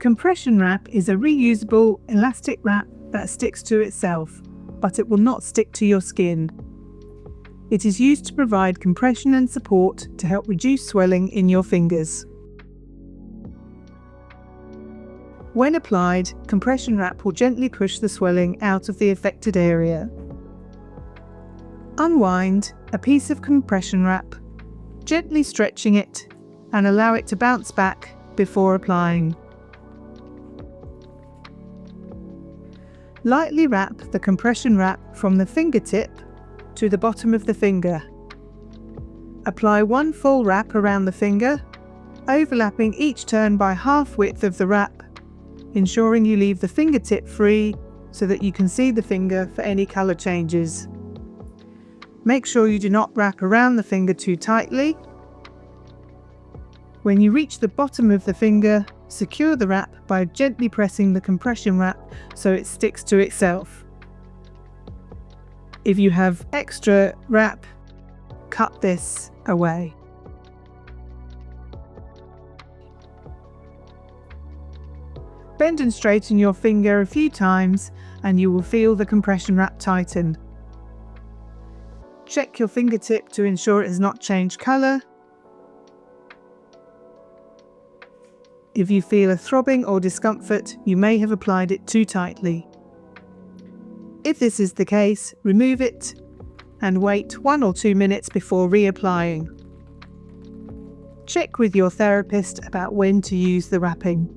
Compression wrap is a reusable elastic wrap that sticks to itself, but it will not stick to your skin. It is used to provide compression and support to help reduce swelling in your fingers. When applied, compression wrap will gently push the swelling out of the affected area. Unwind a piece of compression wrap, gently stretching it, and allow it to bounce back before applying. Lightly wrap the compression wrap from the fingertip to the bottom of the finger. Apply one full wrap around the finger, overlapping each turn by half width of the wrap, ensuring you leave the fingertip free so that you can see the finger for any colour changes. Make sure you do not wrap around the finger too tightly. When you reach the bottom of the finger, secure the wrap by gently pressing the compression wrap so it sticks to itself. If you have extra wrap, cut this away. Bend and straighten your finger a few times and you will feel the compression wrap tighten. Check your fingertip to ensure it has not changed colour. If you feel a throbbing or discomfort, you may have applied it too tightly. If this is the case, remove it and wait 1 or 2 minutes before reapplying. Check with your therapist about when to use the wrapping.